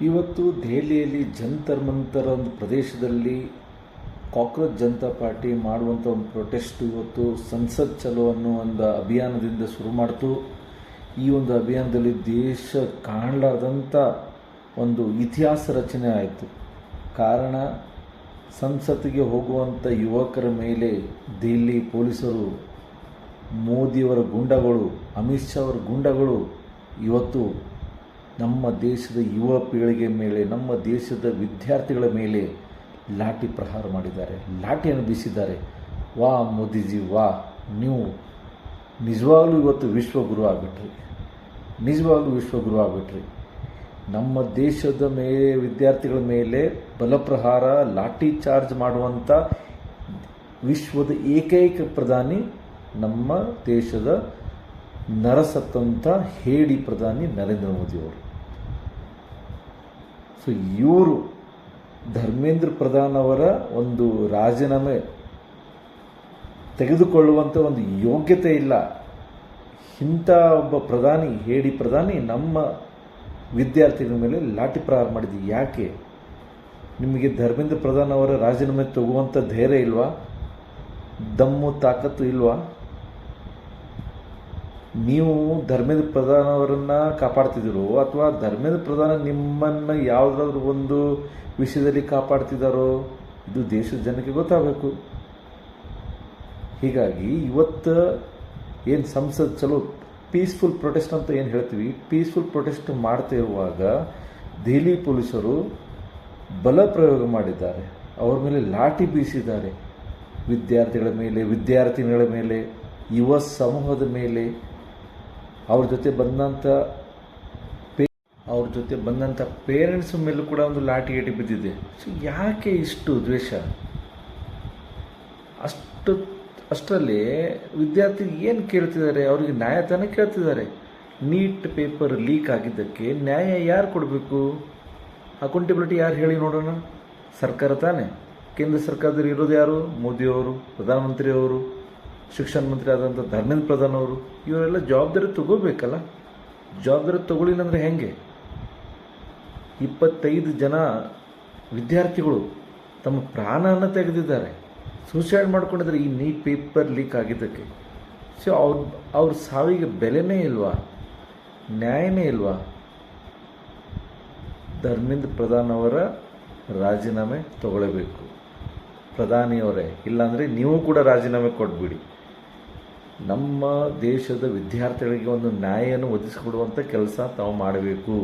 ಇವತ್ತು ದೆಹಲಿಯಲ್ಲಿ ಜಂತರ್ ಮಂತರ್ ಒಂದು ಪ್ರದೇಶದಲ್ಲಿ ಕಾಕ್ರೋಚ್ ಜನತಾ ಪಾರ್ಟಿ ಮಾಡುವಂಥ ಒಂದು ಪ್ರೊಟೆಸ್ಟ್ ಇವತ್ತು ಸಂಸತ್ ಚಲೋ ಅನ್ನೋ ಒಂದು ಅಭಿಯಾನದಿಂದ ಶುರು ಮಾಡ್ತು. ಈ ಒಂದು ಅಭಿಯಾನದಲ್ಲಿ ದೇಶ ಕಾಣಲಾರ್ದಂಥ ಒಂದು ಇತಿಹಾಸ ರಚನೆ ಆಯಿತು. ಕಾರಣ, ಸಂಸತ್ತಿಗೆ ಹೋಗುವಂಥ ಯುವಕರ ಮೇಲೆ ದಿಲ್ಲಿ ಪೊಲೀಸರು, ಮೋದಿಯವರ ಗುಂಡಗಳು, ಅಮಿತ್ ಶಾ ಅವರ ಗುಂಡಗಳು ಇವತ್ತು ನಮ್ಮ ದೇಶದ ಯುವ ಪೀಳಿಗೆ ಮೇಲೆ, ನಮ್ಮ ದೇಶದ ವಿದ್ಯಾರ್ಥಿಗಳ ಮೇಲೆ ಲಾಠಿ ಪ್ರಹಾರ ಮಾಡಿದ್ದಾರೆ, ಲಾಠಿಯನ್ನು ಬೀಸಿದ್ದಾರೆ. ವಾ ಮೋದಿಜಿ ವಾ, ನೀವು ನಿಜವಾಗ್ಲೂ ಇವತ್ತು ವಿಶ್ವಗುರು ಆಗಿಬಿಟ್ರಿ, ನಿಜವಾಗ್ಲೂ ವಿಶ್ವಗುರು ಆಗಿಬಿಟ್ರಿ. ನಮ್ಮ ದೇಶದ ವಿದ್ಯಾರ್ಥಿಗಳ ಮೇಲೆ ಬಲಪ್ರಹಾರ, ಲಾಠಿ ಚಾರ್ಜ್ ಮಾಡುವಂಥ ವಿಶ್ವದ ಏಕೈಕ ಪ್ರಧಾನಿ ನಮ್ಮ ದೇಶದ ನರಸತ್ತಂಥ ಹೇಡಿ ಪ್ರಧಾನಿ ನರೇಂದ್ರ ಮೋದಿಯವರು. ಸೊ ಇವರು ಧರ್ಮೇಂದ್ರ ಪ್ರಧಾನ್ ಅವರ ಒಂದು ರಾಜೀನಾಮೆ ತೆಗೆದುಕೊಳ್ಳುವಂಥ ಒಂದು ಯೋಗ್ಯತೆ ಇಲ್ಲ. ಇಂಥ ಒಬ್ಬ ಪ್ರಧಾನಿ, ಹೇಡಿ ಪ್ರಧಾನಿ ನಮ್ಮ ವಿದ್ಯಾರ್ಥಿಗಳ ಮೇಲೆ ಲಾಠಿ ಪ್ರಹಾರ ಮಾಡಿದ್ದು ಯಾಕೆ? ನಿಮಗೆ ಧರ್ಮೇಂದ್ರ ಪ್ರಧಾನ್ ಅವರ ರಾಜೀನಾಮೆ ತಗುವಂಥ ಧೈರ್ಯ ಇಲ್ವಾ? ದಮ್ಮು ತಾಕತ್ತು ಇಲ್ವಾ? ನೀವು ಧರ್ಮೇಂದ್ರ ಪ್ರಧಾನ್ ಅವರನ್ನು ಕಾಪಾಡ್ತಿದ್ದೀರೋ ಅಥವಾ ಧರ್ಮೇಂದ್ರ ಪ್ರಧಾನ ನಿಮ್ಮನ್ನು ಯಾವುದಾದ್ರೂ ಒಂದು ವಿಷಯದಲ್ಲಿ ಕಾಪಾಡ್ತಿದ್ದಾರೋ? ಇದು ದೇಶದ ಜನಕ್ಕೆ ಗೊತ್ತಾಗಬೇಕು. ಹೀಗಾಗಿ ಇವತ್ತು ಏನು ಸಂಸತ್ ಚಲೋ ಪೀಸ್ಫುಲ್ ಪ್ರೊಟೆಸ್ಟ್ ಅಂತ ಏನು ಹೇಳ್ತೀವಿ, ಪೀಸ್ಫುಲ್ ಪ್ರೊಟೆಸ್ಟ್ ಮಾಡ್ತಾ ಇರುವಾಗ ದೆಹಲಿ ಪೊಲೀಸರು ಬಲ ಪ್ರಯೋಗ ಮಾಡಿದ್ದಾರೆ, ಅವ್ರ ಮೇಲೆ ಲಾಠಿ ಬೀಸಿದ್ದಾರೆ. ವಿದ್ಯಾರ್ಥಿಗಳ ಮೇಲೆ, ವಿದ್ಯಾರ್ಥಿನಿಗಳ ಮೇಲೆ, ಯುವ ಸಮೂಹದ ಮೇಲೆ, ಅವ್ರ ಜೊತೆ ಬಂದಂಥ ಪೇರೆಂಟ್ಸ್ ಮೇಲೂ ಕೂಡ ಒಂದು ಲಾಠಿ ಏಟಿ ಬಿದ್ದಿದೆ. ಸೊ ಯಾಕೆ ಇಷ್ಟು ದ್ವೇಷ? ಅಷ್ಟರಲ್ಲಿ ವಿದ್ಯಾರ್ಥಿ ಏನು ಕೇಳ್ತಿದ್ದಾರೆ? ಅವರಿಗೆ ನ್ಯಾಯ ತಾನೇ ಕೇಳ್ತಿದ್ದಾರೆ. ನೀಟ್ ಪೇಪರ್ ಲೀಕ್ ಆಗಿದ್ದಕ್ಕೆ ನ್ಯಾಯ ಯಾರು ಕೊಡಬೇಕು? ಅಕೌಂಟಬಿಲಿಟಿ ಯಾರು ಹೇಳಿ ನೋಡೋಣ? ಸರ್ಕಾರ ತಾನೇ. ಕೇಂದ್ರ ಸರ್ಕಾರದಲ್ಲಿ ಇರೋದು ಯಾರು? ಮೋದಿಯವರು, ಪ್ರಧಾನಮಂತ್ರಿಯವರು, ಶಿಕ್ಷಣ ಮಂತ್ರಿ ಆದಂಥ ಧರ್ಮೇಂದ್ರ ಪ್ರಧಾನ್ ಅವರು. ಇವರೆಲ್ಲ ಜವಾಬ್ದಾರಿ ತಗೋಬೇಕಲ್ಲ. ಜವಾಬ್ದಾರಿ ತಗೊಳ್ಳಿಲ್ಲ ಅಂದರೆ ಹೆಂಗೆ? 25 ಜನ ವಿದ್ಯಾರ್ಥಿಗಳು ತಮ್ಮ ಪ್ರಾಣವನ್ನು ತೆಗೆದಿದ್ದಾರೆ, ಸೂಸೈಡ್ ಮಾಡ್ಕೊಂಡಿದ್ದಾರೆ ಈ ನೀಟ್ ಪೇಪರ್ ಲೀಕ್ ಆಗಿದ್ದಕ್ಕೆ. ಸೊ ಅವ್ರ ಸಾವಿಗೆ ಬೆಲೆನೇ ಇಲ್ವಾ? ನ್ಯಾಯನೇ ಇಲ್ವಾ? ಧರ್ಮೇಂದ್ರ ಪ್ರಧಾನ್ ಅವರ ರಾಜೀನಾಮೆ ತಗೊಳ್ಳೇಬೇಕು ಪ್ರಧಾನಿಯವರೇ. ಇಲ್ಲಾಂದರೆ ನೀವು ಕೂಡ ರಾಜೀನಾಮೆ ಕೊಟ್ಬಿಡಿ. ನಮ್ಮ ದೇಶದ ವಿದ್ಯಾರ್ಥಿಗಳಿಗೆ ಒಂದು ನ್ಯಾಯವನ್ನು ಒದಗಿಸಿಕೊಡುವಂಥ ಕೆಲಸ ತಾವು ಮಾಡಬೇಕು.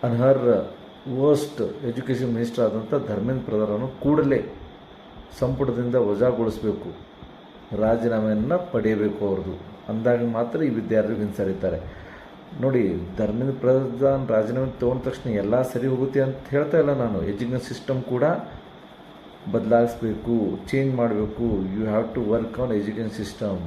ಅನರ್ಹ ವರ್ಸ್ಟ್ ಎಜುಕೇಷನ್ ಮಿನಿಸ್ಟರ್ ಆದಂಥ ಧರ್ಮೇಂದ್ರ ಪ್ರಧಾನವನ್ನು ಕೂಡಲೇ ಸಂಪುಟದಿಂದ ವಜಾಗೊಳಿಸಬೇಕು, ರಾಜೀನಾಮೆಯನ್ನು ಪಡೆಯಬೇಕು ಅವ್ರದ್ದು. ಅಂದಾಗ ಮಾತ್ರ ಈ ವಿದ್ಯಾರ್ಥಿಗಳು ಹಿಂಸರಿತಾರೆ. ನೋಡಿ, ಧರ್ಮೇಂದ್ರ ಪ್ರಧಾನ್ ರಾಜೀನಾಮೆ ತೊಗೊಂಡ ತಕ್ಷಣ ಎಲ್ಲ ಸರಿ ಹೋಗುತ್ತೆ ಅಂತ ಹೇಳ್ತಾ ಇಲ್ಲ ನಾನು. ಎಜುಕೇಷನ್ ಸಿಸ್ಟಮ್ ಕೂಡ ಬದಲಾಯಿಸಬೇಕು, ಚೇಂಜ್ ಮಾಡಬೇಕು. You have to work on education system.